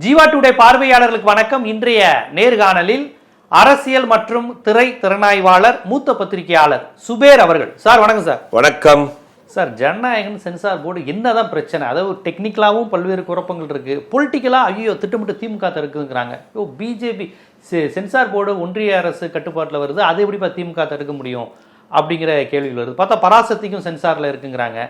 Jeeva today பார்வையாளர்களுக்கு வணக்கம். இன்றைய நேர்காணலில் அரசியல் மற்றும் திரை திறனாய்வாளர் மூத்த பத்திரிகையாளர் சுபேர் அவர்கள். சார் வணக்கம். சார் வணக்கம். சார், ஜனநாயகம் சென்சார் போர்டு என்னதான் பிரச்சனை? அதாவது டெக்னிக்கலாகவும் பல்வேறு குழப்பங்கள் இருக்கு, பொலிட்டிக்கலா ஐயோ திட்டமிட்டு திமுக தடுக்குங்கிறாங்க. பிஜேபி சென்சார் போர்டு ஒன்றிய அரசு கட்டுப்பாட்டில் வருது, அதை எப்படிப்பா திமுக தடுக்க முடியும் அப்படிங்கிற கேள்விகள் வருது. பார்த்தா பராசக்திக்கும் சென்சார்ல இருக்குங்கிறாங்க.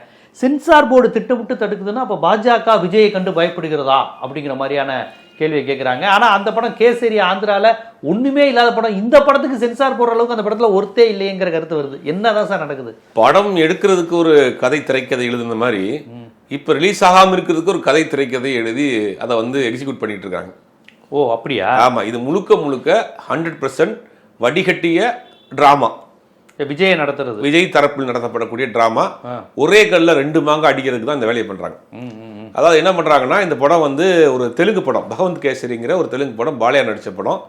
சென்சார் போர்டு திட்டமிட்டு தடுக்குதுன்னா அப்போ பாஜக விஜயை கண்டு பயப்படுகிறதா அப்படிங்கிற மாதிரியான கேள்வியை கேட்குறாங்க. ஆனால் அந்த படம் கேசரி ஆந்திரால ஒண்ணுமே இல்லாத படம், இந்த படத்துக்கு சென்சார் போடுற அளவுக்கு அந்த படத்துல ஒருத்தே இல்லைங்கிற கருத்து வருது. என்னதான் சார் நடக்குது? படம் எடுக்கிறதுக்கு ஒரு கதை திரைக்கதை எழுதுன மாதிரி இப்ப ரிலீஸ் ஆகாம இருக்கிறதுக்கு ஒரு கதை திரைக்கதை எழுதி அதை வந்து எக்ஸிக்யூட் பண்ணிட்டு இருக்காங்க. ஓ அப்படியா? ஆமா, இது முழுக்க முழுக்க 100% வடிகட்டிய டிராமா. விஜய் நடத்துறது, விஜய் தரப்பில் நடத்தப்படக்கூடிய டிராமா. ஒரே கல்ல ரெண்டு மாங்க அடிக்கிறதுக்கு தான் இந்த வேலையை பண்றாங்க. அதாவது என்ன பண்றாங்கன்னா, இந்த படம் வந்து ஒரு தெலுங்கு படம், பகவந்த் கேசரிங்கிற ஒரு தெலுங்கு படம், பாலையா நடிச்ச படம்.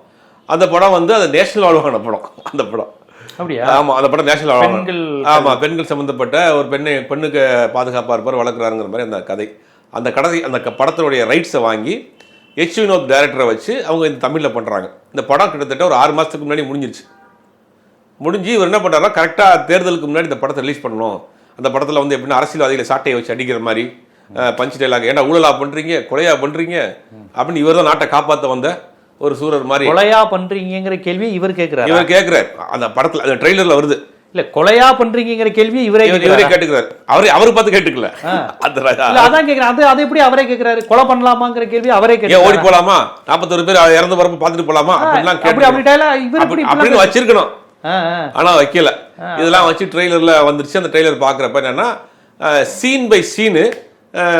அந்த படம் வந்து அது நேஷனல் அவார்டு படம். அந்த படம் அப்படியா? ஆமா, அந்த படம் நேஷனல் அவார்டு. ஆமா, பெண்கள் சம்பந்தப்பட்ட ஒரு பெண்ணுக்கு பாதுகாப்பா இருப்பார், வளர்க்குறாருங்கிற மாதிரி அந்த கதை. அந்த படத்தினுடைய ரைட்ஸை வாங்கி எச் வினோத் டைரக்டரை வச்சு அவங்க இந்த தமிழில் பண்றாங்க. இந்த படம் கிட்டத்தட்ட ஒரு 6 மாசத்துக்கு முன்னாடி முடிஞ்சு இவர் என்ன பண்ணுறாருன்னா, கரெக்டாக தேர்தலுக்கு முன்னாடி இந்த படத்தை ரிலீஸ் பண்ணணும். அந்த படத்தில் வந்து எப்படின்னா அரசியல்வாதிகளை சாட்டையை வச்சு அடிக்கிற மாதிரி பஞ்ச் டைலாக், ஏன்னா ஊழலா பண்ணுறீங்க, கொலையா பண்ணுறீங்க அப்படின்னு இவர் தான் நாட்டை காப்பாற்ற வந்த ஒரு சூரர் மாதிரி. கொலையா பண்றீங்கிற கேள்வி இவர் கேட்கிறார். அந்த படத்தில் அந்த ட்ரெய்லரில் வருது. இல்ல, கொலையா பண்றீங்கிற கேள்வி இவரே கேட்டுக்கிறாரு. அவரு பார்த்து கேட்டுக்கல. அதான் கேட்கிறாரு. அது எப்படி அவரே கேட்கிறாரு? கொலை பண்ணலாமாங்கிற கேள்வி அவரே கேட்கிறாரு. ஓடி போலாமா, 41 பேர் இறந்து வரப்ப பார்த்துட்டு போலாமா அப்படின்னு வச்சிருக்கணும். ஆனா வைக்கல. இதெல்லாம் வச்சு ட்ரெய்லர்ல வந்துருச்சு. அந்த ட்ரெய்லர் பாக்குறப்ப என்னன்னா, சீன் பை சீனு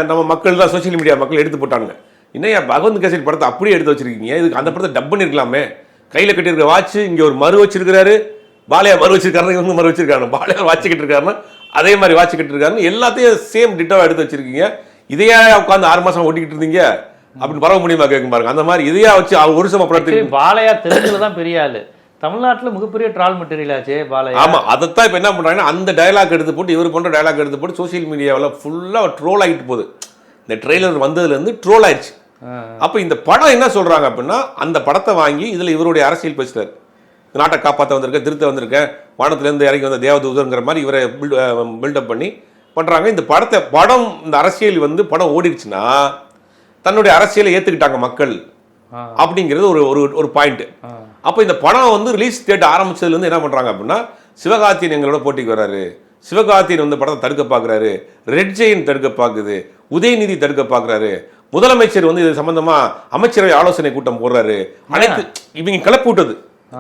நம்ம மக்கள் தான், சோசியல் மீடியா மக்கள் எடுத்து போட்டானுங்க. இன்னையா பகவந்த் கேசரி படத்தை அப்படியே எடுத்து வச்சிருக்கீங்க, இதுக்கு அந்த படத்தை டப் பண்ணிருக்கலாமே. கையில கட்டியிருக்க வாட்ச் இங்க ஒரு மறு வச்சிருக்காரு, பாலையா மறு வச்சிருக்காரு, இவங்க மறு வச்சிருக்காங்க, பாலையா வாட்ச் கட்டி இருக்காருன்னா அதே மாதிரி வாட்ச் கட்டி இருக்காரு. எல்லாத்தையும் சேம் டிட்டோவா எடுத்து வச்சிருக்கீங்க. இதையா உட்காந்து 6 மாசம் ஓட்டிக்கிட்டு இருந்தீங்க அப்படின்னு பரவ முடியுமா கேட்கும் பாருங்க. அந்த மாதிரி இதையா வச்சு ஒரு வருஷமா படத்துக்கு பாலையா தெலுங்குல தான் பெரிய ஆளு, தமிழ்நாட்டில் மிகப்பெரிய ட்ரால் மெட்டீரியல் ஆச்சு பாலையா. ஆமா, அதைத்தான் இப்போ என்ன பண்றாங்கன்னா, அந்த டயலாக் எடுத்து போட்டு இவர் பண்ற டயலாக் எடுத்து போட்டு சோசியல் மீடியாவில் ஃபுல்லாக ட்ரோல் ஆகிட்டு போகுது. இந்த ட்ரெய்லர் வந்ததுலேருந்து ட்ரோல் ஆயிடுச்சு. அப்போ இந்த படம் என்ன சொல்றாங்க அப்படின்னா, அந்த படத்தை வாங்கி இதில் இவருடைய அரசியல் பேசுறாரு. நாட்டை காப்பாற்ற வந்திருக்கேன், திருத்த வந்திருக்கேன், வானத்திலேருந்து இறங்கி வந்த தேவதூதங்கிற மாதிரி இவரை பில்டப் பண்ணி பண்றாங்க. இந்த படம் இந்த அரசியல் வந்து படம் ஓடிடுச்சுன்னா தன்னுடைய அரசியலை ஏற்றுக்கிட்டாங்க மக்கள் அப்படிங்கிறது ஒரு பாயிண்ட். அப்போ இந்த படம் வந்து ரிலீஸ் டேட் ஆரம்பிச்சதுலேருந்து என்ன பண்ணுறாங்க அப்படின்னா, சிவகார்த்தியன் எங்களோட போட்டிக்கு வர்றாரு, சிவகார்த்தியன் வந்து படத்தை தடுக்க பார்க்குறாரு, ரெட் ஜெயின் தடுக்க பார்க்குது, உதயநிதி தடுக்க பார்க்குறாரு, முதலமைச்சர் வந்து இது சம்பந்தமா அமைச்சரவை ஆலோசனை கூட்டம் போடுறாரு. அனைத்து இவங்க கிளப்பி விட்டது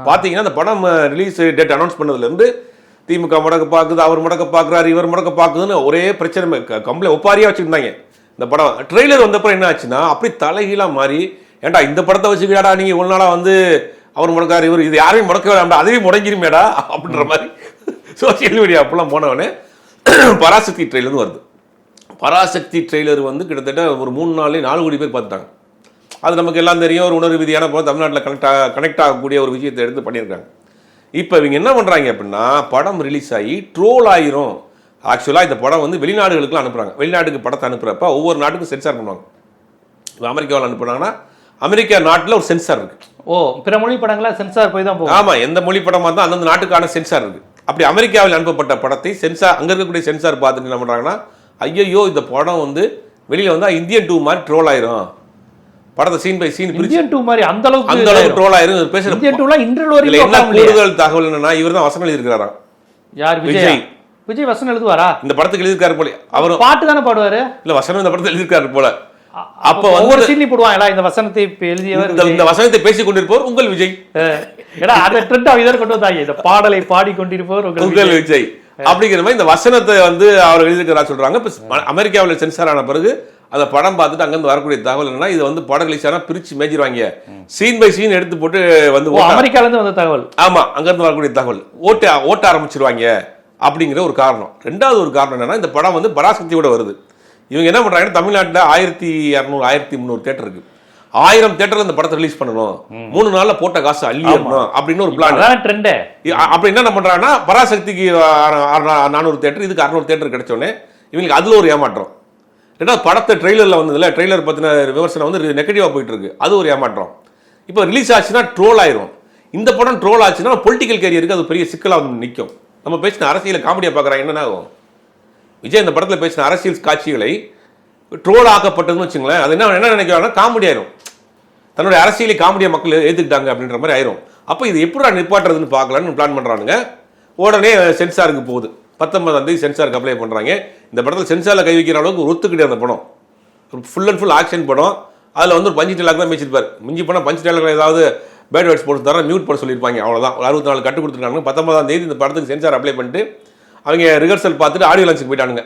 பார்த்தீங்கன்னா, அந்த படம் ரிலீஸ் டேட் அனௌன்ஸ் பண்ணதுலேருந்து திமுக முடக்க பார்க்குது, அவர் முடக்க பார்க்குறாரு, இவர் முடக்க பார்க்குதுன்னு ஒரே பிரச்சனை கம்ப்ளைண்ட் ஒப்பாரியா வச்சுருந்தாங்க. இந்த படம் ட்ரெய்லர் வந்தப்பறம் என்ன ஆச்சுன்னா, அப்படி தலைகீழாக மாறி, ஏன்டா இந்த படத்தை வச்சுக்கிடாடா நீங்கள் இவ்வளோ நாளாக வந்து அவர் முடக்காரு, இவர் இது யாரையும் முடக்க வேண்டாம், அதுவே முடங்கிருமேடா அப்படின்ற மாதிரி சோசியல் மீடியா அப்பெல்லாம் போனவனே பராசக்தி ட்ரெய்லர்னு வருது. பராசக்தி ட்ரெய்லர் வந்து கிட்டத்தட்ட ஒரு 3-4 கோடி பேர் பார்த்துட்டாங்க. அது நமக்கு எல்லாம் தெரியும். ஒரு உணர்வு ரீதியான போது தமிழ்நாட்டில் கனெக்ட் ஆகக்கூடிய ஒரு விஷயத்தை எடுத்து பண்ணியிருக்காங்க. இப்போ இவங்க என்ன பண்ணுறாங்க அப்படின்னா, படம் ரிலீஸ் ஆகி ட்ரோல் ஆயிரும். ஆக்சுவலாக இந்த படம் வந்து வெளிநாடுகளுக்குலாம் அனுப்புகிறாங்க. வெளிநாட்டுக்கு படத்தை அனுப்புகிறப்ப ஒவ்வொரு நாட்டுக்கும் சென்சார் பண்ணுவாங்க. இப்போ அமெரிக்காவில் அனுப்புனாங்கன்னா அமெரிக்கா நாட்டில் ஒரு சென்சார் இருக்கு. பிற மொழி படங்களா சென்சார் போய் தான் போகும். ஆமா, எந்த மொழி படமா தான் அந்தந்த நாட்டுக்கான சென்சார் இருக்கு. அப்படி அமெரிக்காவில் அனுப்பப்பட்ட படத்தை சென்சார் அங்க இருக்கக்கூடிய சென்சார் பார்த்துட்டு என்ன பண்றாங்கன்னா, ஐயோ இந்த படம் வந்து வெளியில வந்தா இந்தியன் 2 மாதிரி ட்ரோல் ஆயிரும், படத்தை சீன் பை சீன் இந்தியன் 2 மாதிரி அந்த அளவுக்கு ட்ரோல் ஆயிரும் பேசுற. இந்தியன் 2லாம் இன்டர்வல் வரைக்கும் என்ன கூடுதல் தகவல் என்னன்னா, இவர் தான் வசனம் எழுதியிருக்காராம். யார்? விஜய் வசனம் எழுதுவாரா? இந்த படத்துக்கு எழுதியிருக்காரு போல. அவர் பாட்டு தானே பாடுவாரு. இல்ல, வசனம் இந்த படத்தில் எழுதியிருக்காரு போல. அப்ப ஒவ்வொரு சீன்லி போடுவாங்களா இந்த வசனத்தை எழுதியவர், இந்த வசனத்தை பேசிக் கொண்டிருப்பவர் உங்கள் விஜய். ஏன்னா அதை ட்ரெண்ட் அவங்க கொண்டு வந்தாங்க, இந்த பாடலை பாடிக்கொண்டிருப்பவர் உங்கள் விஜய் அப்படிங்கிற மாதிரி இந்த வசனத்தை வந்து அவர் எழுதியிருக்கிறா சொல்றாங்க. இப்ப அமெரிக்காவில் சென்சார் ஆன பிறகு அந்த படம் பார்த்துட்டு அங்கிருந்து வரக்கூடிய தகவல் என்னன்னா, இது வந்து படம் ரிலீஸ் ஆனா பிரிச்சு மேஜிருவாங்க, சீன் பை சீன் எடுத்து போட்டு வந்து அமெரிக்கால இருந்து வந்த தகவல். ஆமா, அங்கிருந்து வரக்கூடிய தகவல் ஓட்ட ஆரம்பிச்சிருவாங்க அப்படிங்கிற ஒரு காரணம். ரெண்டாவது ஒரு காரணம் என்னன்னா, இந்த படம் வந்து பராசக்தியோட வருது. இவங்க என்ன பண்றாங்கன்னா, தமிழ்நாட்டில் 1200 1300 தேட்டர் இருக்கு. 1000 தேட்டர்ல இந்த படத்தை ரிலீஸ் பண்ணணும், 3 நாள்ல போட்ட காசு அள்ளி அப்படின்னு ஒரு பிளான். அப்படி என்ன பண்றாங்கன்னா, பராசக்திக்கு 400 தேட்டர், இதுக்கு 600 தேட்டர் கிடைச்சோடனே இவங்களுக்கு அதுல ஒரு ஏமாற்றம். ரெண்டாவது படத்தை ட்ரெய்லரில் வந்ததில்ல, ட்ரெய்லர் பற்றின விமர்சனம் வந்து நெகட்டிவாக போயிட்டு இருக்கு, அது ஒரு ஏமாற்றம். இப்போ ரிலீஸ் ஆச்சுன்னா ட்ரோல் ஆயிரும். இந்த படம் ட்ரோல் ஆச்சுன்னா பொலிட்டிக்கல் கேரியருக்கு அது பெரிய சிக்கலாக வந்து நிற்கும். நம்ம பேசின அரசியலை காமெடியாக பார்க்குறாங்க, என்னன்னா ஆகும்? விஜய் இந்த படத்தில் பேசின அரசியல் காட்சிகளை ட்ரோல் ஆக்கப்பட்டதுன்னு வச்சுங்களேன், அது என்ன நினைக்கிறாங்கன்னா காமெடி ஆயிரும். தன்னுடைய அரசியலை காமெடியாக மக்கள் ஏற்றுக்கிட்டாங்க அப்படின்ற மாதிரி ஆயிரும். அப்போ இது எப்படி நிப்பாட்டுறதுன்னு பார்க்கலான்னு பிளான் பண்ணுறானுங்க. உடனே சென்சாருக்கு போகுது. 19ஆம் தேதி சென்சாருக்கு அப்ளை பண்ணுறாங்க. இந்த படத்தில் சென்சாரில் கை வைக்கிற அளவுக்கு ஒத்து கிடையாது. அந்த படம் ஒரு ஃபுல் அண்ட் ஃபுல் ஆக்ஷன் படம். அதில் வந்து ஒரு பஞ்சு டைலாக் தான் பேசியிருப்பார். மிஞ்சி போனால் பஞ்சு டைலாக் ஏதாவது பேட் வேர்ட்ஸ் போட்டு தர மியூட் பண்ண சொல்லியிருப்பாங்க, அவ்வளோதான். ஒரு 64 கட்டு கொடுத்துருக்காங்க. 19ஆம் தேதி இந்த படத்துக்கு சென்சார் அப்ளை பண்ணிட்டு அவங்க ரிஹர்சல் பார்த்துட்டு ஆடியோ லான்ச்சுக்கு போயிட்டானுங்க.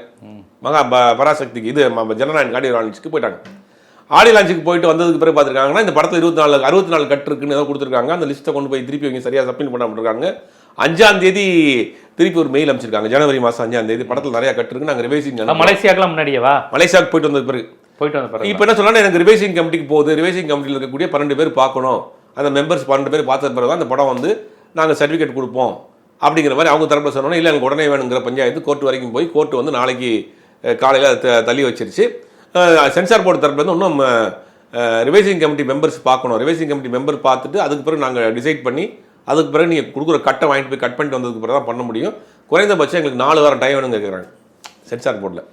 பராசக்திக்கு இது ஜனநாயக ஆடியோ லான்ச்சுக்கு போயிட்டாங்க. ஆடியோ லான்ச்சுக்கு போயிட்டு வந்ததுக்கு பிறகு பார்த்துருக்காங்கன்னா இந்த படத்தில் 64 கட்டு இருக்குன்னு ஏதோ கொடுத்துருக்காங்க. அந்த லிஸ்ட்டை கொண்டு போய் திருப்பி அவங்க சரியாக சப்மிட் பண்ண இருக்காங்க. 5ஆம் தேதி திருப்பி ஒரு மெயில் அமைச்சிருக்காங்க. ஜனவரி மாதம் 5ஆம் தேதி படத்தில் நிறைய கட்டு இருக்கு, நாங்கள் ரிவைசிங். மலேசியாக்கெல்லாம் முன்னாடியேவா? மலேசியாவுக்கு போயிட்டு வந்த பிறகு இப்போ என்ன சொன்னா, எனக்கு ரிவைசிங் கமிட்டிக்கு போகுது. ரிவைசிங் கமிட்டியில் இருக்கக்கூடிய 12 பேர் பார்க்கணும். அந்த மெம்பர்ஸ் 12 பேர் பார்த்த பிறகு தான் அந்த படம் வந்து நாங்கள் சர்டிஃபிகேட் கொடுப்போம் அப்படிங்கிற மாதிரி அவங்க தரப்பில் சொன்னோன்னா, இல்லை எனக்கு உடனே வேணுங்கிற பஞ்சாயத்து கோர்ட் வரைக்கும் போய் கோர்ட்டு வந்து நாளைக்கு காலையில் தள்ளி வச்சிருச்சு. சென்சார் போர்டு தரப்புல இருந்து இன்னும் ரிவைசிங் கமிட்டி மெம்பர்ஸ் பார்க்கணும். ரிவைசிங் கமிட்டி மெம்பர் பார்த்துட்டு அதுக்கு பிறகு நாங்கள் டிசைட் பண்ணி அதுக்கு பிறகு நீங்கள் கொடுக்குற கட்டை வாங்கிட்டு போய் கட் பண்ணிட்டு வந்ததுக்கு பிறகு தான் பண்ண முடியும். குறைந்தபட்சம் எங்களுக்கு 4 வாரம் டைம் வேணுங்க கேட்குறாங்க சென்சார் போர்டில்.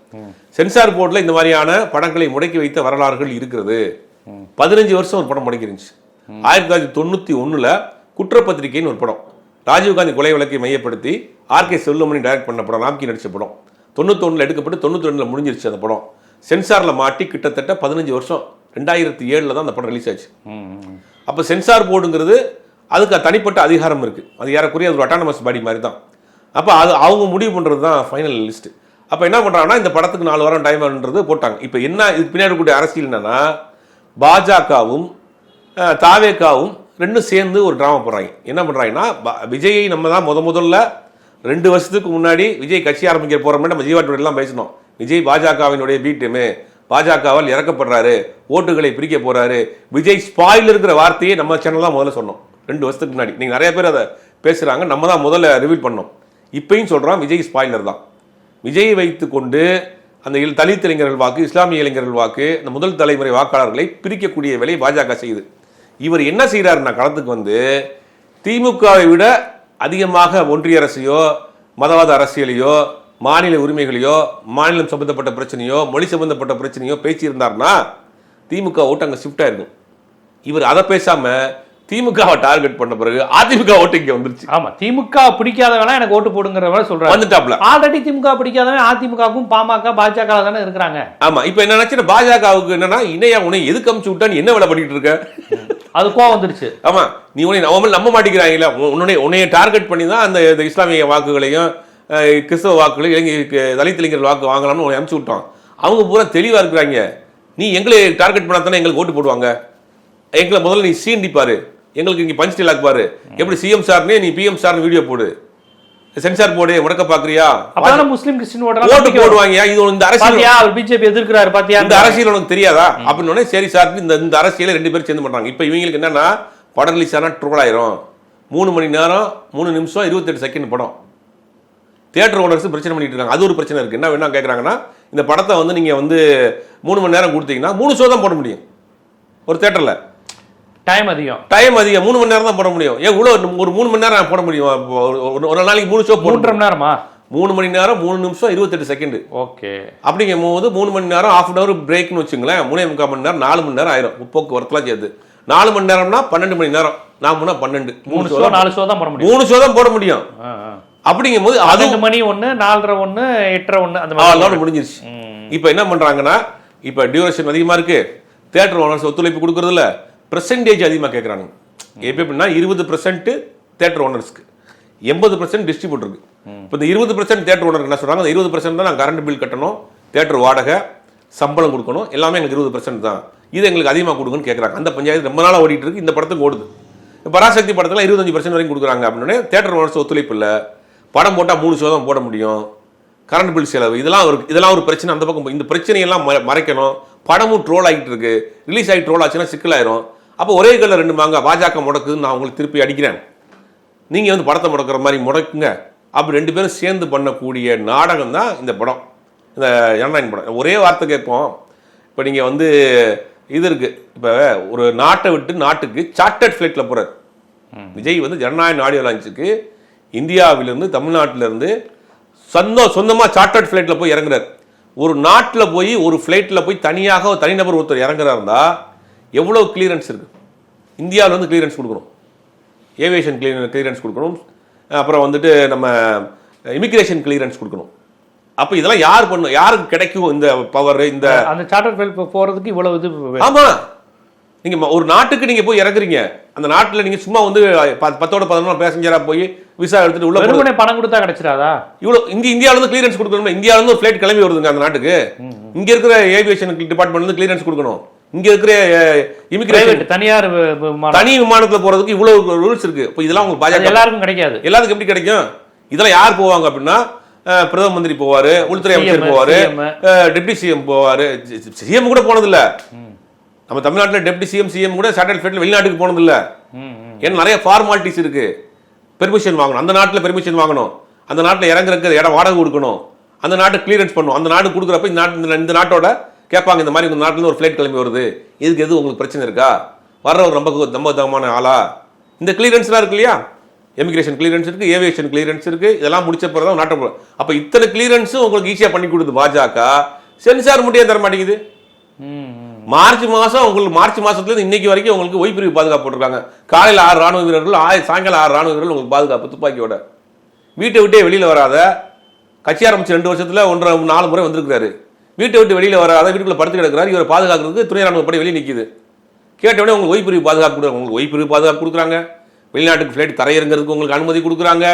சென்சார் போர்டில் இந்த மாதிரியான படங்களை முடக்கி வைத்த வரலாறுகள் இருக்கிறது. 15 வருஷம் ஒரு படம் முடக்கிருந்துச்சு. 1991 குற்றப்பத்திரிகைன்னு ஒரு படம், ராஜீவ்காந்தி கொலை வழக்கை மையப்படுத்தி ஆர்கே செல்வமணி டைரக்ட் பண்ண படம், ராம்கி நடிச்ச படம். 91 எடுக்கப்பட்டு 92 முடிஞ்சிருச்சு அந்த படம். சென்சாரில் மாட்டி கிட்டத்தட்ட 15 வருஷம் 2007 தான் அந்த படம் ரிலீஸ் ஆச்சு. அப்போ சென்சார் போர்டுங்கிறது அதுக்கு தனிப்பட்ட அதிகாரம் இருக்குது. அது யாருக்குரிய ஒரு அட்டானமஸ் பாடி மாதிரி தான். அப்போ அது அவங்க முடிவு பண்ணுறது தான் ஃபைனல் லிஸ்ட்டு. அப்போ என்ன பண்ணுறாங்கன்னா, இந்த படத்துக்கு 4 வாரம் டைம் வேணுன்றது போட்டாங்க. இப்போ என்ன இதுக்கு பின்னாடி கூடிய அரசியல் என்னன்னா, பாஜகவும் தாவேகாவும் ரெண்டும் சேர்ந்து ஒரு ட்ராமா போடுறாங்க. என்ன பண்ணுறாங்கன்னா, விஜயை நம்ம தான் முதல்ல 2 வருஷத்துக்கு முன்னாடி விஜய் கட்சி ஆரம்பிக்க போகிறோம்னு நம்ம ஜீவாட்டுலாம் பேசணும். விஜய் பாஜகவினுடைய பி டீமு, பாஜகவால் இறக்கப்படுறாரு, ஓட்டுகளை பிரிக்க போறாரு, விஜய் ஸ்பாயில் இருக்கிற வார்த்தையை நம்ம சேனல் தான் முதல்ல சொன்னோம் 2 வருஷத்துக்கு முன்னாடி. நீங்கள் நிறைய பேர் அதை பேசுகிறாங்க, நம்ம தான் முதல்ல ரிவீல் பண்ணோம். இப்பயும் சொல்கிறோம் விஜய் ஸ்பாயிலர் தான். விஜயை வைத்து கொண்டு அந்த தலித் இளைஞர்கள் வாக்கு, இஸ்லாமிய இளைஞர்கள் வாக்கு, இந்த முதல் தலைமுறை வாக்காளர்களை பிரிக்கக்கூடிய வேலையை பாஜக செய்யுது. இவர் என்ன செய்கிறாருன்னா, களத்துக்கு வந்து திமுகவை விட அதிகமாக ஒன்றிய அரசையோ மதவாத அரசியலையோ மாநில உரிமைகளையோ மாநிலம் சம்பந்தப்பட்ட பிரச்சனையோ மொழி சம்பந்தப்பட்ட பிரச்சனையோ பேசியிருந்தார்னா திமுக ஓட்டு அங்கே ஷிஃப்ட் ஆயிருக்கும். இவர் அதை பேசாம திமுகவை டார்கெட் பண்ண பிறகு அதிமுக ஓட்டு இங்க வந்துருச்சு. ஆமா, திமுக பிடிக்காதவனா எனக்கு ஓட்டு போடுங்கிற மாதிரி சொல்றாங்க. வந்துட்டாப்ல. ஆல்ரெடி திமுக பிடிக்காதவன் அதிமுகவுக்கும் பாமக பாஜக தானே இருக்கிறாங்க. ஆமா, இப்ப என்ன நினைச்சு பாஜகவுக்கு என்னன்னா, இணையா உன்னை எதுக்கு அமுச்சு விட்டா நீ என்ன வேலை பண்ணிட்டு இருக்க, அது கோவம் வந்துருச்சு. ஆமா, நீ உன்னை நம்ப மாட்டேங்கிறாங்களா, உன்னைய டார்கெட் பண்ணி தான் அந்த இஸ்லாமிய வாக்குகளையும் கிறிஸ்தவ வாக்குகளையும் தலித் இளைஞர்கள் வாக்கு வாங்கலாம்னு உன்னை அமுச்சு விட்டோம். அவங்க பூரா தெளிவா இருக்கிறாங்க. நீ எங்களை டார்கெட் பண்ணாதானே எங்களுக்கு ஓட்டு போடுவாங்க. எங்களை முதல்ல நீ சீண்டிப்பாரு, எங்களுக்கு இங்க பஞ்ச் டைலாக் பாரு, எப்படி சிஎம் சார்னே நீ பிஎம் சார்னு வீடியோ போடு, சென்சார் போர்டு முடக்க பாக்குறியா, அப்பதான் முஸ்லிம் கிறிஸ்டியன் ஓட்டு போடுவாங்க. இது இந்த அரசியல் பிஜேபி எதிர்க்கிறாரு பாத்தியா, இந்த அரசியல் உனக்கு தெரியாதா அப்படின்னு சரி சார் இந்த அரசியலை 2 பேரும் சேர்ந்து பண்றாங்க. இப்ப இவங்களுக்கு என்னன்னா, படம் ரிலீஸ் ஆனா ட்ரோல் ஆயிரும். 3 மணி நேரம் 3 நிமிஷம் 28 செகண்ட் படம். தியேட்டர் ஓனர்ஸ் பிரச்சனை பண்ணிட்டு இருக்காங்க. அது ஒரு பிரச்சனை இருக்கு. என்ன வேணா கேட்கறாங்கன்னா, இந்த படத்தை வந்து நீங்க வந்து 3 மணி நேரம் கொடுத்தீங்கன்னா 3 ஷோ தான் போட முடியும் ஒரு தியேட்டர்ல. டைம் அதிகம் 3 மணி நேரம் தான் போட முடியும். ஏன் இவ்வளவு ஒரு 3 மணி நேரம் போட முடியும்? ஒரு நாளைக்கு 3 ஷோ 3.5 மணி நேரமா? 3 மணி நேரம் 3 நிமிஷம் 28 செகண்ட். ஓகே, அப்படிங்கும் போது 3 மணி நேரம் ½ மணி நேரம் பிரேக்னு வச்சுங்களேன். 3.25 மணி நேரம் 4 மணி நேரம் ஆயிரும் போக்குவரத்துலாம் சேர்த்து. 4 மணி நேரம்னா 12 மணி நேரம். நான் 12 3 ஷோ 4 ஷோ தான் போட முடியும். 3 ஷோ தான் போட முடியும். அப்படிங்கும் போது அது 2 மணி 1 4:30 1 8:30 1 அந்த மாதிரி முடிஞ்சிருச்சு. இப்போ என்ன பண்றாங்கன்னா, இப்போ டியூரேஷன் அதிகமா இருக்கு, தியேட்டர் ஓனர்ஸ் ஒத்துழைப்பு கொடுக்கறது இல்ல, பெர்சன்டேஜ் அதிகமாக கேட்குறாங்க. எப்படின்னா 20% தியேட்டர் ஓனர்ஸ்க்கு, 80% டிஸ்ட்ரிபியூட்டருக்கு. இப்போ இந்த 20% தியேட்டர் ஓனர் என்ன சொல்றாங்க, அந்த 20% தான் நான் கரண்ட் பில் கட்டணும், தியேட்டர் வாடகை, சம்பளம் கொடுக்கணும், எல்லாமே எங்களுக்கு 20% தான், இது எங்களுக்கு அதிகமாக கொடுங்கன்னு கேட்குறாங்க. அந்த பஞ்சாயத்து ரொம்ப நாளாக ஓடிட்டு இருக்கு. இந்த படத்துக்கு ஓடுது. பராசக்தி படத்தில் 25% வரைக்கும் கொடுக்குறாங்க. அப்படின்னு தியேட்டர் ஓனர்ஸ் ஒத்துழைப்பு இல்லை. படம் போட்டால் 3 ஷோ தான் போட முடியும், கரண்ட் பில் செலவு, இதெல்லாம் ஒரு பிரச்சனை. அந்த பக்கம் இந்த பிரச்சனையெல்லாம் மறைக்கணும். படமும் ட்ரோல் ஆகிட்டு இருக்கு. ரிலீஸ் ஆகி ட்ரோல் ஆச்சுன்னா சிக்கலாயிரும். அப்போ ஒரே கல்ல 2 மாங்க, பாஜக முடக்குதுன்னு நான் உங்களுக்கு திருப்பி அடிக்கிறேன், நீங்கள் வந்து படத்தை முடக்கிற மாதிரி முடக்குங்க. அப்படி 2 பேரும் சேர்ந்து பண்ணக்கூடிய நாடகம் தான் இந்த படம். இந்த ஜனநாயகம் படம் ஒரே வார்த்தை கேட்போம். இப்போ நீங்கள் வந்து இது இருக்கு, இப்போ ஒரு நாட்டை விட்டு நாட்டுக்கு சார்ட்டர்ட் ஃப்ளைட்டில் போகிறார் விஜய் வந்து ஜனநாயக ஆடியோ லான்ச்சுக்கு இந்தியாவிலிருந்து தமிழ்நாட்டிலிருந்து சொந்தமாக சார்ட்டர்ட் ஃப்ளைட்டில் போய் இறங்குறார். ஒரு நாட்டில் போய் ஒரு ஃப்ளைட்டில் போய் தனியாக ஒரு தனிநபர் ஒருத்தர் இறங்குறாருந்தா எவ்வளோ கிளியரன்ஸ் இருக்குது? இந்தியாவில் வந்து கிளியரன்ஸ் கொடுக்கணும், ஏவியேஷன் கிளியரன்ஸ் கொடுக்கணும், அப்புறம் வந்துட்டு நம்ம இமிக்ரேஷன் கிளியரன்ஸ் கொடுக்கணும். அப்போ இதெல்லாம் யார் பண்ணும்? யாருக்கு கிடைக்கும் இந்த பவர்? இந்த அந்த சார்ட்டர் ஃப்ளைட் போகிறதுக்கு இவ்வளவு இது. ஆமாம், நீங்கள் ஒரு நாட்டுக்கு நீங்கள் போய் இறங்குறீங்க, அந்த நாட்டில் நீங்கள் சும்மா வந்து 10-11 பேசஞ்சராக போய் விசா எடுத்துட்டு உள்ள வெறுமனே பணம் கொடுத்தா கிடைச்சிடாதா? இவ்வளோ இந்தியாவிலேருந்து கிளியரன்ஸ் கொடுக்கணும். இந்தியாவிலேருந்து ஒரு ஃப்ளைட் கிளம்பி வருதுங்க அந்த நாட்டுக்கு, இங்கே இருக்கிற ஏவியேஷன் டிபார்ட்மெண்ட்லேருந்து கிளியரன்ஸ் கொடுக்கணும். இங்கே இருக்கிற இமிகிரேஷன் தனி விமானத்தில் போகிறதுக்கு இவ்வளோ ரூல்ஸ் இருக்குது. இப்போ இதெல்லாம் உங்களுக்கு பாஜக எல்லாருக்கும் கிடைக்காது. எல்லாருக்கும் எப்படி கிடைக்கும்? இதெல்லாம் யார் போவாங்க அப்படின்னா பிரதம மந்திரி போவார், உள்துறை அமைச்சர் போவார், டெப்டி சிஎம் போவார். சிஎம் கூட போனதில்லை நம்ம தமிழ்நாட்டில், டெப்டி சிஎம் கூட சேட்டலைட் ஃப்ளைட்ல வெளிநாட்டுக்கு போனதில்லை. ஏன்னா நிறைய ஃபார்மாலிட்டிஸ் இருக்கு. பெர்மிஷன் வாங்கணும், அந்த நாட்டில் பெர்மிஷன் வாங்கணும், அந்த நாட்டில் இறங்குறதுக்கு இடம் வாடகை கொடுக்கணும், அந்த நாட்டு கிளியரன்ஸ் பண்ணணும். அந்த நாடு கொடுக்குறப்ப இந்த நாட்டோட கேட்பாங்க, இந்த மாதிரி இந்த நாட்டில் ஒரு ஃப்ளைட் கிளம்பி வருது, இதுக்கு எது உங்களுக்கு பிரச்சனை இருக்கா? வர்றவர் நம்பகமான ஆளா? இந்த கிளியரன்ஸ்லாம் இருக்கு இல்லையா? எமிகிரேஷன் கிளியரன்ஸ் இருக்கு, ஏவியேஷன் கிளியரன்ஸ் இருக்கு. இதெல்லாம் முடிச்ச பிறகு தான் நாட்டை. அப்போ இத்தனை கிளியரன்ஸும் உங்களுக்கு ஈஸியாக பண்ணி கொடுத்து பாஜக சென்சார் முடிய தர மாட்டேங்குது. மார்ச் மாசத்துல இன்னைக்கு வரைக்கும் உங்களுக்கு ஒய்பிரிவு பாதுகாப்பு போட்டிருக்காங்க. காலையில் 6 ராணுவ வீரர்கள், சாயங்காலம் 6 ராணுவ வீரர்கள் உங்களுக்கு பாதுகாப்பு துப்பாக்கியோட. வீட்டை விட்டே வெளியில வராத, கட்சி ஆரம்பிச்சு 2 வருஷத்துல 4 முறை வந்திருக்காரு. வீட்டை விட்டு வெளியில வராத, வீட்டுக்குள்ள படுத்து கிடக்கிறாரு. இவரை பாதுகாக்கிறதுக்கு துணை ராணுவ படை வெளியே நிற்குது. கேட்டவுடனே உங்களுக்கு ஒய்பிரிவு பாதுகாப்பு கொடுக்குறாங்க. உங்களுக்கு ஒய்பிரிவு பாதுகாப்பு கொடுக்குறாங்க, வெளிநாட்டுக்கு ஃப்ளைட் தரையிறங்கிறதுக்கு உங்களுக்கு அனுமதி கொடுக்குறாங்க,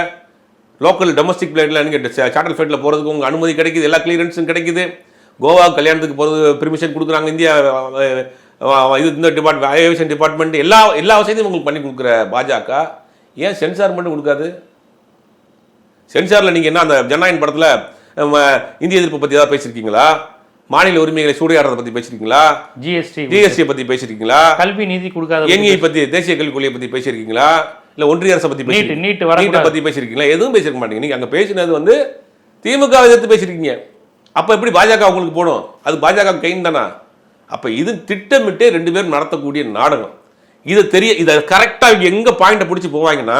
லோக்கல் டொமஸ்டிக் ஃப்ளைட்ல நீங்கள் சார்ட்டர் ஃப்ளைட்டில் போகிறதுக்கு உங்களுக்கு அனுமதி கிடைக்குது, எல்லா கிளியரன்ஸும் கிடைக்குது. கோவா கல்யாணத்துக்கு போகிறது பெர்மிஷன் கொடுக்குறாங்க. இந்தியா இந்த ஏவியேஷன் டிபார்ட்மெண்ட் எல்லா வசதியும் உங்களுக்கு பண்ணி கொடுக்குற பாஜக ஏன் சென்சார் மட்டும் கொடுக்காது? சென்சாரில் நீங்கள் என்ன அந்த ஜனநாயக படத்தில் இந்திய எதிர்ப்பு பற்றி ஏதாவது பேசியிருக்கீங்களா? மாநில உரிமைகளை சூறையாடுறதை பத்தி பேசிருக்கீங்களா? ஜிஎஸ்டி பத்தி பேசிருக்கீங்களா? கல்வி நீதி கொடுக்காத என்ஐ பத்தி, தேசிய கல்விக் கொள்கையை பத்தி பேசிருக்கீங்களா? இல்ல ஒன்றிய அரசை பத்தி நீட் பத்தி பேசிருக்கீங்களா? எதுவும் பேசிருக்க மாட்டீங்க. நீங்க அங்க பேசினது வந்து திமுக எதிர்த்து பேசிருக்கீங்க. அப்ப எப்படி பாஜக உங்களுக்கு போடும்? அது பாஜக கைன் தானா? அப்ப இது திட்டமிட்டு 2 பேரும் நடத்தக்கூடிய நாடகம். இதை கரெக்டா எங்க பாயிண்ட பிடிச்சி போவாங்கன்னா,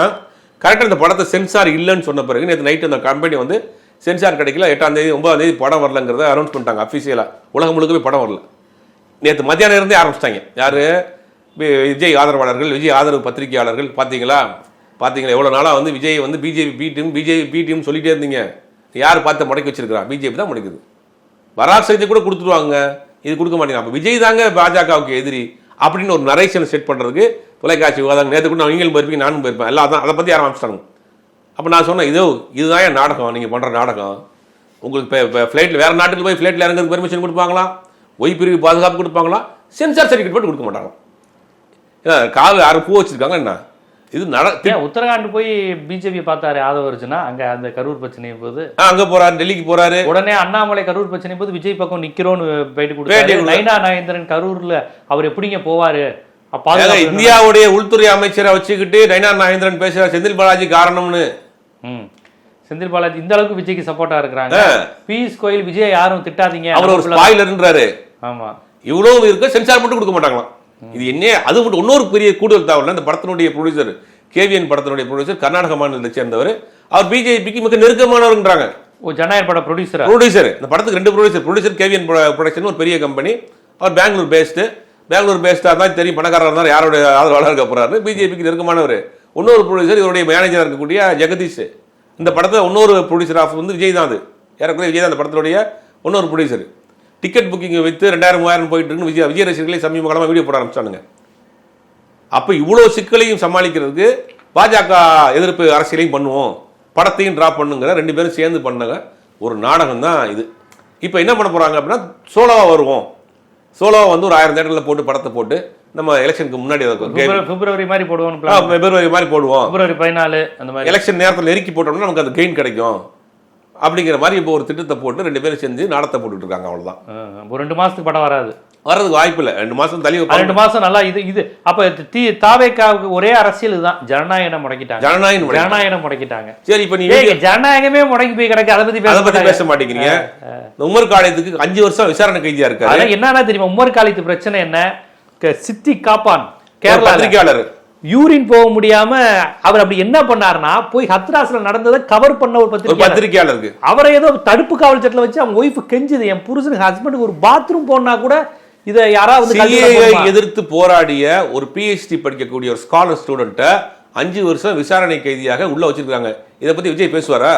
கரெக்டா இந்த படத்தை சென்சார் இல்லைன்னு சொன்ன பிறகு நேற்று நைட்டு அந்த கம்பெனி வந்து சென்சார் கிடைக்கல, 8ஆம் தேதி 9ஆம் தேதி படம் வரலங்கிறத அனௌன்ஸ் பண்ணிட்டாங்க அஃபீஷியலாக. உலகம் முழுக்கவே படம் வரல. நேற்று மத்தியானம் இருந்தே ஆரம்பிச்சிட்டாங்க. யாரு? விஜய் ஆதரவாளர்கள், விஜய் ஆதரவு பத்திரிகையாளர்கள். பார்த்தீங்களா எவ்வளோ நாளாக வந்து விஜய் வந்து பிஜேபி பி டீம் சொல்லிட்டே இருந்தீங்க. யார் பார்த்து முடக்கி வச்சிருக்கிறான்? பிஜேபி தான் முடக்குது. வராசத்தை கூட கொடுத்துருவாங்க, இது கொடுக்க மாட்டேங்க. அப்போ விஜய் தாங்க பாஜகவுக்கு எதிரி அப்படின்னு ஒரு நரேஷனை செட் பண்ணுறதுக்கு தொலைக்காட்சி விவாதம். நேற்று கூட நீங்களும் போயிருப்பீங்க, நானும் போயிருப்பேன். எல்லாம் தான் அதை பற்றி ஆரம்பிச்சிட்டாங்க. அப்போ நான் சொன்னேன், இதுதான் என் நாடகம், நீங்கள் பண்ணுற நாடகம். உங்களுக்கு இப்போ ஃப்ளைட்டில் வேறு நாட்டுக்கு போய் ஃப்ளைட்டில் இறங்குறதுக்கு பெர்மிஷன் கொடுப்பாங்களா? ஒய் பிரிவு பாதுகாப்பு கொடுப்பாங்களா? சென்சார் சர்டிஃபிகேட் போட்டு கொடுக்க மாட்டாங்க. கால் யாரும் பூ வச்சிருக்காங்க என்ன? இது உத்தரகாண்ட் போய் பிஜேபி பார்த்தாரு ஆதவர்ஜுனா, அங்கே அந்த கரூர் பிரச்சனை போது அங்கே போறாரு, டெல்லிக்கு போறாரு. உடனே அண்ணாமலை கரூர் பிரச்சனை போது விஜய் பக்கம் நிக்கிறோன்னு போயிட்டு கொடுத்தாரு. நைனா நாகேந்திரன் கரூர்ல அவர் எப்படிங்க போவாரு? இந்தியாவுடைய உள்துறை அமைச்சரை வச்சுக்கிட்டு நைனா நாகேந்திரன் பேசுற செந்தில் பாலாஜி காரணம்னு. செந்தில் பாலாஜி இந்த அளவுக்கு விஜய்க்கு சப்போர்ட்டா இருக்கிறாங்க. பீஸ் கோயில் விஜய் யாரும் திட்டாதீங்க, அவர் ஒரு ஸ்பாயிலர்ன்றாரு. ஆமா, இவ்வளவு இருக்கு, சென்சார் மட்டும் கொடுக்க மாட்டாங்களாம். இது என்ன? அது மட்டும் இன்னொரு பெரிய கூடுதல் தகவல். இந்த படத்தினுடைய ப்ரொடியூசர், கேவிஎன் படத்தினுடைய ப்ரொடியூசர் கர்நாடக மாநிலத்தை சேர்ந்தவர். அவர் பிஜேபிக்கு மிக நெருக்கமானவர்ன்றாங்க. ஜனநாயக பட ப்ரொடியூசர். இந்த படத்துக்கு 2 ப்ரொடியூசர் கேவிஎன் ப்ரொடக்ஷன் ஒரு பெரிய கம்பெனி. அவர் பெங்களூர் பேஸ்டா தான் தெரியும், பணக்காரர் இருந்தால் யாருடைய ஆதரவாளர் இருக்க போறாரு. பிஜேபிக்கு நெருக்கமானவர். இன்னொரு ப்ரொடியூசர் இவருடைய மேனேஜராக இருக்கக்கூடிய ஜெகதீஷ். இந்த படத்தை இன்னொரு ப்ரொடியூசர் ஆஃப் வந்து விஜய் தான். அது ஏறக்குறைய விஜய் தான் அந்த படத்தினுடைய இன்னொரு ப்ரொடியூசர். டிக்கெட் புக்கிங் வித்து 2000-3000 போயிட்டு இருக்கு. விஜய் ரசிகர்களே சமீப காலமாக வீடியோ போட ஆரம்பிச்சானுங்க. அப்போ இவ்வளோ சிக்கலையும் சமாளிக்கிறதுக்கு பாஜக எதிர்ப்பு அரசியலையும் பண்ணுவோம், படத்தையும் ட்ராப் பண்ணுங்கிற 2 பேரும் சேர்ந்து பண்ணங்க ஒரு நாடகம் தான் இது. இப்போ என்ன பண்ண போறாங்க அப்படின்னா, சோலோவாக வருவோம். சோலோவா வந்து ஒரு 1000 தேட்டரில் போட்டு படத்தை போட்டு நம்ம எலெக்ஷனுக்கு முன்னாடி பிப்ரவரி மாதிரி போடுவோம். பிப்ரவரி மாதிரி போடுவோம். பிப்ரவரி 14 அந்த மாதிரி எலெக்ஷன் நேரத்தில் நெருக்கி போட்டோம்னா நமக்கு அது கெயின் கிடைக்கும் அப்படிங்கிற மாதிரி இப்போ ஒரு திட்டத்தை போட்டு 2 பேரும் செஞ்சு நாடத்தை போட்டுட்டு இருக்காங்க. அவ்வளோதான். ஒரு 2 மாசத்துக்கு படம் வராது. வர்றதுக்கு வாய்ப்பு இல்லை. 2 மாசம் தள்ளி 2 மாசம் நல்லா இது அப்ப தாவேக்காவுக்கு ஒரே அரசியல் இதுதான், ஜனநாயகம் முடக்கிட்டாங்க. ஜனநாயகம் முடக்கிட்டாங்க. சரி, இப்ப நீ ஜனநாயகமே முடங்கி போய் கிடக்கு, அதை பத்தி பேச மாட்டேங்கிறீங்க. உமர் காலித்துக்கு 5 வருஷம் விசாரணை கைதியா இருக்காரு. அதான் என்னன்னா தெரியுமா உமர் காலித்து பிரச்சனை என்ன? சித்தி காப்பான் கேரளா பத்திரிகையாளர் யூரின் போக முடியாம அவர் அப்படி என்ன பண்ணாருன்னா போய் ஹத்ராஸ்ல நடந்ததை கவர் பண்ண ஒரு பத்திரிகையாளருக்கு அவரை ஏதோ தடுப்பு காவல் சட்டத்துல வச்சு அவங்க ஒய்ஃப் கெஞ்சுது, என் புருஷனுக்கு ஹஸ்பண்டுக்கு ஒரு பாத்ரூம் போனா கூட இதை யாராவது எதிர்த்து போராடிய ஒரு PhD படிக்கக்கூடிய ஒரு ஸ்காலர் ஸ்டூடெண்ட்ட 5 வருஷம் விசாரணை கைதியாக உள்ள வச்சிருக்காங்க. இதை பத்தி விஜய் பேசுவாரா?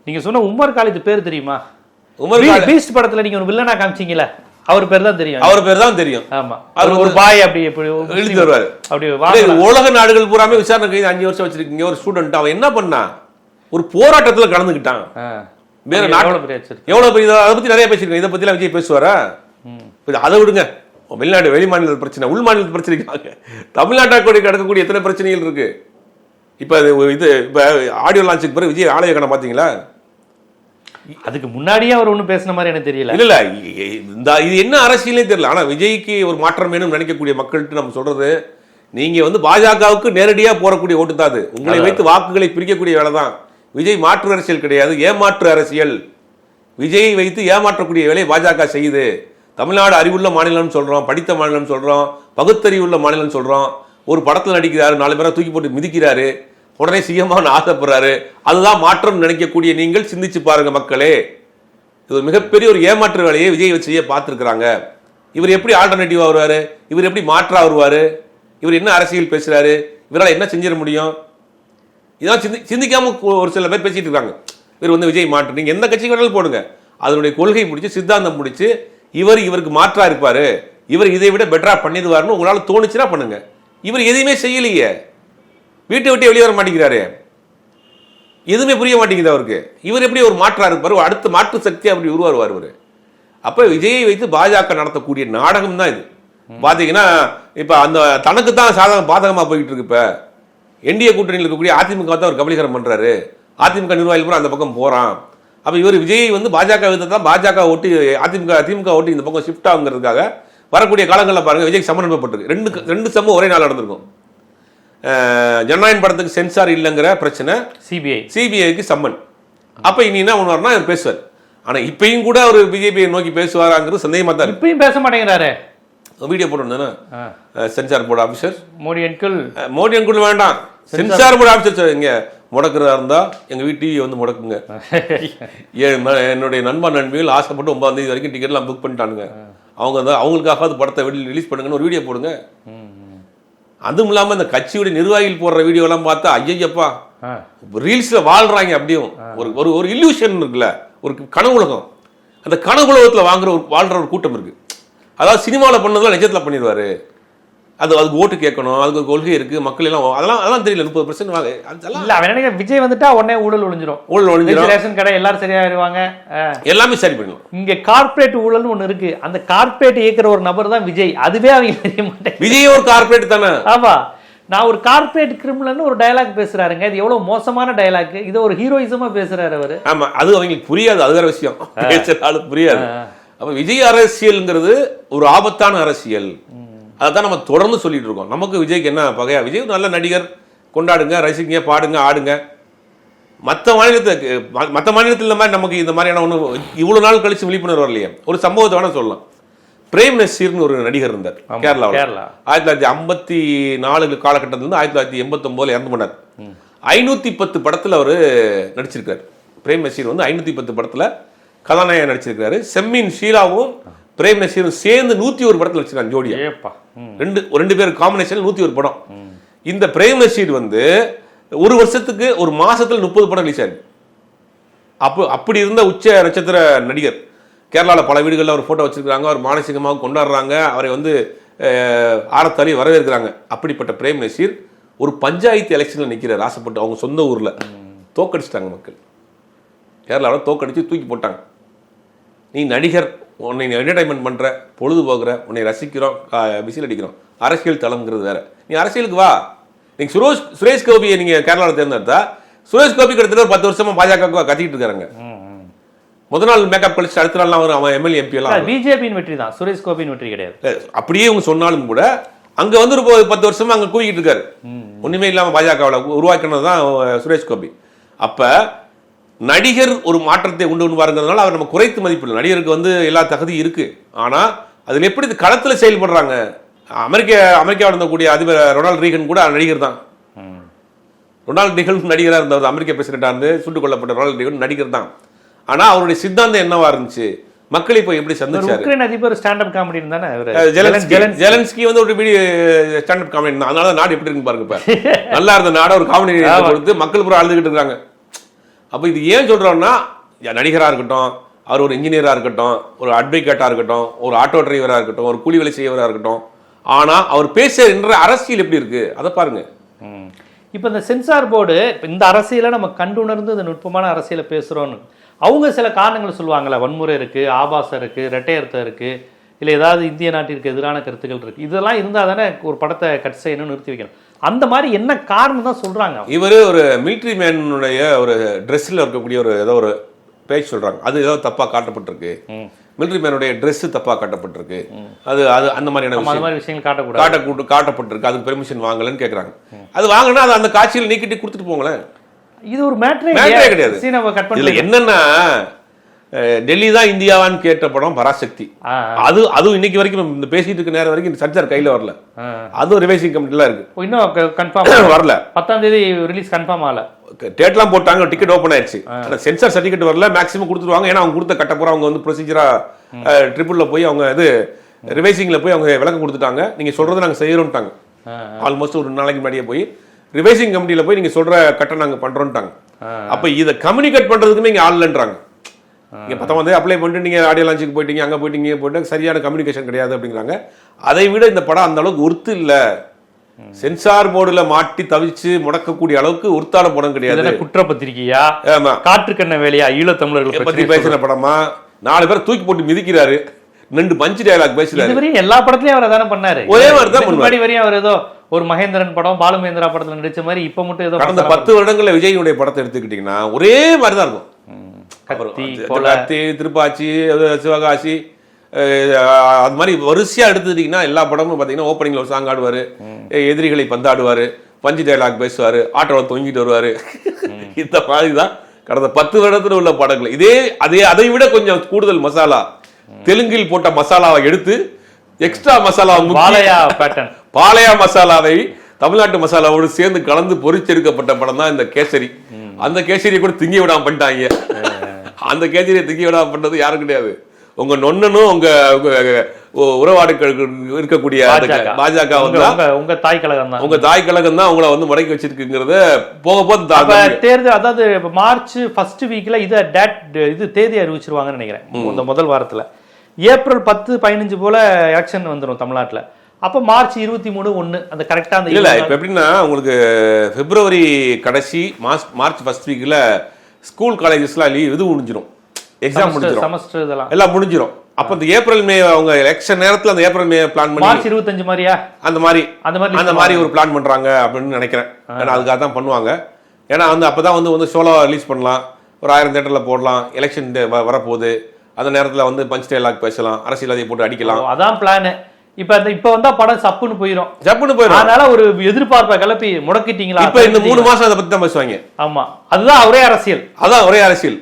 நீங்க சொன்ன உமர் காலித் பேர் தெரியுமா? உமர் பீஸ்ட் படத்துல நீங்க ஒரு வில்லனா காமிச்சீங்கல, அவர் பேர் தான் தெரியும். அவர் பேர் தான் தெரியும். ஆமா, அவர் ஒரு பாய் அப்படி எழுதி வருவாரு. அப்படி உலக நாடுகள் பூராமே விசாரணை கைது 5 வருஷம் வச்சிருக்கீங்க. ஒரு ஸ்டூடெண்ட் அவன் என்ன பண்ணா? ஒரு போராட்டத்துல கலந்துக்கிட்டான். வேற எவ்வளவு பெரிய, அதை பத்தி நிறைய பேசிருக்கேன். இதை பத்தி எல்லாம் விஜய் பேசுவாரா? அதை விடுங்க, வெளிநாடு வெளி மாநில பிரச்சனை, உள் மாநில பிரச்சனைக்காக தமிழ்நாட்டை கிடக்கக்கூடிய எத்தனை பிரச்சனைகள் இருக்கு. இப்ப இது இப்ப ஆடியோ லான்ச்சுக்கு பிறகு விஜய் ஆலய கணம் பாத்தீங்களா? அதுக்கு முன்னாடியே அவர் ஒன்றும் பேசின மாதிரி எனக்கு தெரியல. இல்ல இது என்ன அரசியலே தெரியல. ஆனா விஜய்க்கு ஒரு மாற்றம் வேணும் நினைக்கக்கூடிய மக்கள்கிட்ட நம்ம சொல்றது, நீங்க பாஜகவுக்கு நேரடியா போறக்கூடிய ஓட்டு தான் அது. உங்களை வைத்து வாக்குகளை பிரிக்கக்கூடிய வேலை தான். விஜய் மாற்று அரசியல் கிடையாது, ஏமாற்று அரசியல். விஜயை வைத்து ஏமாற்றக்கூடிய வேலையை பாஜக செய்யுது. தமிழ்நாடு அறிவுள்ள மாநிலம் சொல்றோம், படித்த மாநிலம் சொல்றோம், பகுத்தறிவுள்ள மாநிலம் சொல்றோம். ஒரு படத்தில் நடிக்கிறாரு, 4 பேரை தூக்கி போட்டு மிதிக்கிறாரு, உடனே சிஎம்மான்னு ஆசைப்படுறாரு. அதுதான் மாற்றம் நினைக்கக்கூடிய நீங்கள் சிந்திச்சு பாருங்க மக்களே. இது ஒரு மிகப்பெரிய ஒரு ஏமாற்று வேலையை விஜய் வச்சு பார்த்துருக்குறாங்க. இவர் எப்படி ஆல்டர்னேட்டிவா வருவாரு? இவர் எப்படி மாற்றா வருவாரு? இவர் என்ன அரசியல் பேசுறாரு? இவரால் என்ன செஞ்சிட முடியும்? இதான் சிந்திக்காம ஒரு சில பேர் பேசிட்டு இருக்காங்க. இவர் விஜய் மாற்று, நீங்க எந்த கட்சி வேணாலும் போடுங்க, அதனுடைய கொள்கை முடிச்சு சித்தாந்தம் முடிச்சு இவருக்கு மாற்றா இருப்பாரு, இவர் இதை விட பெட்டரா பண்ணிடுவாருன்னு உங்களால தோணுச்சுன்னா பண்ணுங்க. இவர் எதையுமே செய்யலையே, வீட்டை விட்டு வெளியே வர மாட்டேங்கிறாரு, எதுவுமே புரிய மாட்டேங்குது அவருக்கு. இவர் எப்படி ஒரு மாற்றா இருப்பாரு? அடுத்த மாற்று சக்தி அப்படி உருவாருவார் இவர். அப்ப விஜயை வைத்து பாஜக நடத்தக்கூடிய நாடகம் தான் இது. பாத்தீங்கன்னா இப்ப அந்த தனக்கு தான் பாதகமா போயிட்டு இருக்கு. இப்ப என்டிஏ கூட்டணியில் இருக்கக்கூடிய அதிமுக தான் அவர் கபலீகரம் பண்றாரு. அதிமுக நிர்வாகிகள் கூட அந்த பக்கம் போறான். அப்ப இவர் விஜய் பாஜக தான், பாஜக ஓட்டு திமுக ஓட்டு இந்த பக்கம் ஷிஃப்ட் ஆகுங்கிறதுக்காக வரக்கூடிய காலங்களில் பாருங்க விஜய்க்கு சம்மன் அனுப்பப்பட்டிருக்கு. ரெண்டு சம்மம் ஒரே நாள் நடந்திருக்கும். ஜனநாயகம் படத்துக்கு சென்சார் இல்லைங்கிற பிரச்சனை, சிபிஐக்கு சம்மன். அப்ப இனி என்ன பண்ணுவார்னா அவர் பேசுவார். ஆனா இப்பயும் கூட அவர் பிஜேபியை நோக்கி பேசுவாராங்கிறது சந்தேகமா தான். இப்பயும் பேச மாட்டேங்கிறாரு. வீடியோ போட்டு சென்சார் போர்டு ஆபீசர் மோடி அன்குள் வேண்டாம், சென்சார் போர்டு ஆபீசர் இங்க முடக்கிறதா இருந்தா எங்க வீட்டு டிவி முடக்குங்க. என்னுடைய நண்பன் நண்பிகள் ஆசைப்பட்டு 9ஆம் தேதி வரைக்கும் டிக்கெட் எல்லாம் புக் பண்ணிட்டானுங்க. அவங்களுக்காக படத்தை ரிலீஸ் பண்ணுங்கன்னு ஒரு வீடியோ போடுங்க. அதுவும் இல்லாம இந்த கட்சியுடைய நிர்வாகிகள் போடுற வீடியோ எல்லாம் பார்த்தா ஐயப்பா ரீல்ஸ்ல வாழ்றாங்க. அப்படியும் ஒரு இல்யூஷன் இருக்குல்ல, ஒரு கனவுலகம். அந்த கனவுலகத்துல வாழ்ற ஒரு கூட்டம் இருக்கு. அதாவது சினிமாவில் பண்ணதெல்லாம் நிஜத்தில் பண்ணிடுவாரு. அதுக்கு ஓட்டு கேட்கணும், அதுக்கு ஒரு கொள்கை இருக்கு, மக்கள் எல்லாம் அதெல்லாம் தெரியல. 30% விஜய் வந்துட்டா உடனே ஊழல் ஒழிஞ்சிடும், ரேஷன் கடை எல்லாரும் சரியாயிருவாங்க, எல்லாமே சரி பண்ணுவோம். இங்க கார்பரேட் ஊழல்னு ஒண்ணு இருக்கு. அந்த கார்பரேட் இயக்குற ஒரு நபர் தான் விஜய். அதுவே அவங்க தெரிய மாட்டேன். விஜய் ஒரு கார்பரேட் தானே. ஆமா, நான் ஒரு கார்பரேட் கிரிமினல்னு ஒரு டயலாக் பேசுறாருங்க. இது எவ்வளவு மோசமான டயலாக். இது ஒரு ஹீரோயிசமா பேசுறாரு அவரு. ஆமா, அது அவங்களுக்கு புரியாது. அது வேற விஷயம், பேசுறாலும் புரியாது. அப்ப விஜய் அரசியல்ங்கிறது ஒரு ஆபத்தான அரசியல். அதான் நம்ம தொடர்ந்து சொல்லிட்டு இருக்கோம். நமக்கு விஜய்க்கு என்ன பகையா? விஜய் நல்ல நடிகர், கொண்டாடுங்க, ரசிங்க, பாடுங்க, ஆடுங்க. மற்ற மாநிலத்தில் இந்த மாதிரி நமக்கு இந்த மாதிரியான ஒன்று இவ்வளவு நாள் கழிச்சு விழிப்புணர்வு வரலையே. ஒரு சம்பவத்தை வேணா சொல்லலாம். பிரேம் நசீர்னு ஒரு நடிகர் இருந்தார் கேரளாவில். 1954 காலகட்டத்திலிருந்து 1989 இறந்து போனார். 510 படத்தில் அவர் நடிச்சிருக்காரு. பிரேம் நசீர் 510 படத்தில் கதாநாயகன் நடிச்சிருக்காரு. செம்மீன் ஷீலாவும் பிரேம் நசீரும் சேர்ந்து 101 படத்தில் வச்சிருக்காங்க ஜோடியா. ரெண்டு பேர் காம்பினேஷன் 101 படம். இந்த பிரேம் நசீர் ஒரு வருஷத்துக்கு ஒரு மாசத்துல 30 படம் ரிலீஸ் ஆயிருக்கு. அப்படி இருந்த உச்ச நட்சத்திர நடிகர். கேரளாவில் பல வீடுகளில் அவர் போட்டோ வச்சிருக்காங்க, அவர் மானசீகமாக கொண்டாடுறாங்க, அவரை ஆரத்தாலி வரவேற்கிறாங்க. அப்படிப்பட்ட பிரேம் நசீர் ஒரு பஞ்சாயத்து எலெக்ஷன்ல நிற்கிறார். ஆசைப்பட்டு அவங்க சொந்த ஊர்ல தோக்கடிச்சிட்டாங்க மக்கள். கேரளாவில் தோக்கடிச்சு தூக்கி போட்டாங்க. நீ நடிகர், உன்னை என்டர்டைன்மெண்ட் பண்ற, பொழுது போகிற, உன்னை ரசிக்கிறோம், விசில் அடிக்கிறோம். அரசியல் தளம்ங்கிறது வேற. நீ அரசியலுக்கு வா. நீங்க சுரேஷ் கோபியை நீங்க கேரளாவில் தேர்ந்தெடுத்தா, சுரேஷ் கோபி கிட்டத்தட்ட 10 வருஷமா பாஜக கத்திக்கிட்டு இருக்காங்க. முதல் நாள் மேக்கப் கழிச்சு அடுத்த நாள் அவன் எம்எல்ஏ எம்பி எல்லாம் பிஜேபியின் வெற்றி தான், சுரேஷ் கோபியின் வெற்றி கிடையாது. அப்படியே இவங்க சொன்னாலும் கூட அங்க வந்து ஒரு 10 வருஷமா அங்க கூவிக்கிட்டு இருக்காரு. ஒண்ணுமே இல்லாம பாஜகவில் உருவாக்கினது தான் சுரேஷ் கோபி. அப்ப நடிகர் ஒரு மாற்றத்தை கொண்டு வருங்கிறதுனால அவர் நம்ம குறைத்து மதிப்பில்லை. நடிகருக்கு வந்து எல்லா தகுதியும் இருக்கு. ஆனா அதில் எப்படி இது களத்தில் செயல்படுறாங்க. அமெரிக்காவில் இருந்தக்கூடிய அதிபர் ரொனால்டு ரீகன் கூட நடிகர் தான். ரொனால்டு ரீகன் நடிகராக இருந்தவர், அமெரிக்க பிரசிடென்டாக இருந்து சுட்டுக் கொல்லப்பட்ட ரொனால்டு ரீகன் நடிகர் தான். ஆனா அவருடைய சித்தாந்தம் என்னவா இருந்துச்சு, மக்களை போய் எப்படி சந்திச்சாரு. உக்ரைன் அதிபர் ஸ்டாண்ட் அப் காமெடி தானே ஜெலன்ஸ்கி வந்து ஒரு ஸ்டாண்ட் அப் காமெடி தான். அதனால நாடு எப்படி இருக்கு பாருங்க. நல்லா இருந்த நாட ஒரு காமெடி கொடுத்து மக்கள் பூரா அழுதுகிட்டு இருக்காங்க. அப்ப இது ஏன் சொல்றோம்னா, நடிகரா இருக்கட்டும், அவர் ஒரு இன்ஜினியரா இருக்கட்டும், ஒரு அட்வொகேட்டா இருக்கட்டும், ஒரு ஆட்டோ டிரைவரா இருக்கட்டும், ஒரு கூலி வேலை செய்யவரா இருக்கட்டும், ஆனா அவர் பேசுற அரசியல் எப்படி இருக்கு அதை பாருங்க. இப்போ இந்த சென்சார் போர்டு இந்த அரசியலை நம்ம கண்டுணர்ந்து இந்த நுட்பமான அரசியலை பேசுகிறோன்னு அவங்க சில காரணங்களை சொல்லுவாங்களே, வன்முறை இருக்குது, ஆபாசம் இருக்குது, ரெட்டையர்த்தம் இருக்குது, இல்லை ஏதாவது இந்திய நாட்டிற்கு எதிரான கருத்துக்கள் இருக்குது, இதெல்லாம் இருந்தால் தானே ஒரு படத்தை கட் செய்யணும்னு நிறுத்தி வைக்கணும். அந்த மாதிரி என்ன காரணம் தான் சொல்கிறாங்க. இவர் ஒரு மிலிட்ரி மேனுடைய ஒரு ட்ரெஸ்ஸில் இருக்கக்கூடிய ஒரு ஏதோ ஒரு பேஜ் சொல்கிறாங்க, அது ஏதோ தப்பாக காட்டப்பட்டிருக்கு, மிலிட்ரி மேனுடைய ட்ரெஸ் தப்பாக காட்டப்பட்டிருக்கு, அது அது அந்த மாதிரியான விஷயங்கள் காட்டப்பட்டிருக்கு, அதுக்கு பெர்மிஷன் வாங்கலன்னு கேட்குறாங்க. அது வாங்கினா அது அந்த காட்சியில் நீக்கிட்டு கொடுத்துட்டு போங்களேன். இது ஒரு மேட்டரே கிடையாது. இதுல என்னன்னா, டெல்லி தான் இந்தியாவான்னு கேட்ட படம் பராசக்தி. அதுவும் இன்னைக்கு வரைக்கும் இந்த பேசிட்டு இருக்க நேரம் வரைக்கும் சர்ச்சர் கையில வரல. அதுவும் ரிவைசிங் கமிட்டில இருக்கு, இன்னும் கன்ஃபார்ம் வரல. 10ஆம் தேதி ரிலீஸ் கன்ஃபார்ம் ஆகல. டேட்லாம் போட்டாங்க, டிக்கெட் ஓப்பன் ஆயிடுச்சு, சென்சார் சர்டிஃபிகேட் வரல. மேக்ஸிமம் கொடுத்துருவாங்க, ஏன்னா அவங்க கொடுத்த கட்ட போற அவங்க வந்து ப்ரொசீஜரா ட்ரிபிள்ல போய் அவங்க இது ரிவைசிங்ல போய் அவங்க விளக்கம் கொடுத்துட்டாங்க. நீங்க சொல்றதை நாங்க செய்யறோம்ட்டாங்க. ஆல்மோஸ்ட் ஒரு நாளைக்கு முன்னாடியே போய் ரிவைசிங் கமிட்டியில போய் நீங்க சொல்ற கட்ட நாங்க பண்றோம்ட்டாங்க. அப்ப இதை கம்யூனிகேட் பண்றதுக்குமே இங்க ஆள் இல்லைன்றாங்க. நீங்க 19 அப்ளை பண்ணிட்டு நீங்க ஆடியோ லான்ச்சுக்கு போயிட்டீங்க, அங்க போயிட்டீங்க, போயிட்டு சரியான கம்யூனிகேஷன் கிடையாது அப்படிங்கிறாங்க. அதை விட இந்த படம் அந்த அளவுக்கு ஒர்த்து இல்ல. சென்சார் போர்டுல மாட்டி தவிச்சு முடக்கக்கூடிய அளவுக்கு ஒருத்தான படம் கிடையாது. குற்றப்பத்திரிகையா, காற்றுக்கண்ண வேலையா, ஈழத்தமிழர்கள் பத்தி பேசின படமா, 4 பேர் தூக்கி போட்டு மிதிக்கிறாரு, 2 பஞ்ச் டயலாக் பேசுறாரு. எல்லா படத்துலயும் அவர் தானே பண்ணாரு. ஒரே மாதிரி தான் முன்னாடி வரையும் அவர் ஏதோ ஒரு மகேந்திரன் படம், பாலுமேந்திரா படத்துல நடிச்ச மாதிரி இப்ப மட்டும் ஏதோ கடந்த 10 வருடங்கள்ல விஜயனுடைய படத்தை எடுத்துக்கிட்டீங்கன்னா ஒரே மாதிரி தான் இருக்கும். கத்தி, திருப்பாச்சி, சிவகாசி, அது மாதிரி வரிசையா எடுத்துட்டீங்கன்னா எல்லா படமும் பாத்தீங்கன்னா ஓப்பனிங்ல ஒரு சாங் ஆடுவாரு, எதிரிகளை பந்தாடுவாரு, பஞ்சு டயலாக் பேசுவாரு, ஆட்டோவை தொங்கிட்டு வருவாரு. இந்த மாதிரிதான் கடந்த 10 வருடத்துல உள்ள படங்கள். அதை விட கொஞ்சம் கூடுதல் மசாலா, தெலுங்கில் போட்ட மசாலாவை எடுத்து எக்ஸ்ட்ரா மசாலா, பாலையா மசாலாவை தமிழ்நாட்டு மசாலாவோடு சேர்ந்து கலந்து பொறிச்செடுக்கப்பட்ட படம் தான் இந்த கேசரி. அந்த கேசரியை கூட திங்கி விடாம பண்ணிட்டாங்க. அந்த கேசரியை திங்கி விடாம பண்ணது யாரும் கிடையாது, உங்க நொன்னனும் உங்க உறவாடுகள் இருக்கக்கூடிய பாஜக உங்க தாய் கழகம் தான். உங்க தாய் கழகம் தான் உங்களை வந்து முடக்கி வச்சிருக்குங்கிறத போக போக தேர்தல், அதாவது மார்ச் ஃபர்ஸ்ட் வீக்ல இது தேதி அறிவிச்சிருவாங்கன்னு நினைக்கிறேன். இந்த முதல் வாரத்துல ஏப்ரல் 10-15 போல எலெக்ஷன் வந்துடும் தமிழ்நாட்டுல. அப்ப மார்ச் 23-1 அந்த கரெக்டா அந்த இல்ல. இப்ப எப்படின்னா உங்களுக்கு பிப்ரவரி கடைசி, மார்ச் ஃபர்ஸ்ட் வீக்ல ஸ்கூல் காலேஜஸ்லாம் லீவ், இது முடிஞ்சிடும், எக்ஸாம் முடிஞ்சிடும், செமஸ்டர் இதெல்லாம் எல்லாம் முடிஞ்சிடும். அப்ப இந்த ஏப்ரல் மே அவங்க எலெக்ஷன் நேரத்துல அந்த ஏப்ரல் மே பிளான் பண்ணி மார்ச் 25 மாதிரியா அந்த மாதிரி ஒரு பிளான் பண்றாங்க அப்படின்னு நினைக்கிறேன். ஏன்னா அதுக்காக தான் பண்ணுவாங்க. ஏன்னா வந்து அப்பதான் வந்து ஷோலோ ரிலீஸ் பண்ணலாம், ஒரு 1000 தியேட்டர்ல போடலாம், எலெக்ஷன் வரப்போகுது, அந்த நேரத்துல வந்து பஞ்ச் டயலாக் பேசலாம், அரசியல்வாதியை போட்டு அடிக்கலாம். அதான் பிளான். இப்ப வந்தா படம் சப்புன்னு போயிடும். அதனால ஒரு எதிர்பார்ப்பை கிளப்பி முடக்கிட்டீங்களா? இப்ப இந்த 3 மாசம் அதை பத்தி தான் பேசுவாங்க. ஆமா, அதுதான் ஒரே அரசியல். அதான் ஒரே அரசியல்.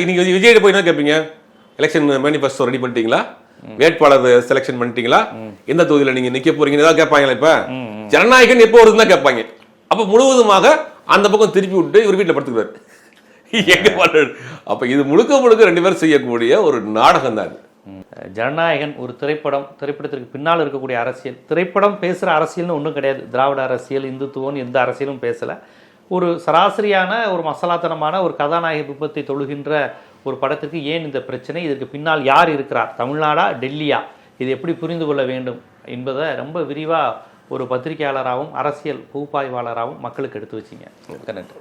நீங்க விஜய் போய் என்ன கேட்பீங்க, எலெக்ஷன் மேனிஃபெஸ்டோ ரெடி பண்ணிட்டீங்களா, வேட்பாளர் செலக்ஷன் பண்ணிட்டீங்களா, எந்த தொகுதியில நீங்க நிக்க போறீங்கன்னு ஏதாவது கேட்பாங்களா? இப்ப ஜனநாயகன் எப்போ வருதுன்னு தான் கேட்பாங்க. அப்ப முழுவதுமாக அந்த பக்கம் திருப்பி விட்டு இவர் வீட்டுல படுத்துக்குவாரு. எங்க பண்றது? அப்ப இது முழுக்க 2 பேரும் செய்யக்கூடிய ஒரு நாடகம் தான். ஜனநாயகன் ஒரு திரைப்படத்திற்கு பின்னால் இருக்கக்கூடிய அரசியல், திரைப்படம் பேசுகிற அரசியல்னு ஒன்றும் கிடையாது. திராவிட அரசியல், இந்துத்துவம் எந்த அரசியலும் பேசலை. ஒரு சராசரியான ஒரு மசாலாத்தனமான ஒரு கதாநாயக விருப்பத்தை தொழுகின்ற ஒரு படத்திற்கு ஏன் இந்த பிரச்சனை, இதற்கு பின்னால் யார் இருக்கிறார், தமிழ்நாடா டெல்லியா, இது எப்படி புரிந்து கொள்ள வேண்டும் என்பதை ரொம்ப விரிவாக ஒரு பத்திரிகையாளராகவும் அரசியல் பகுப்பாய்வாளராகவும் மக்களுக்கு எடுத்து வச்சிங்க. நன்றி.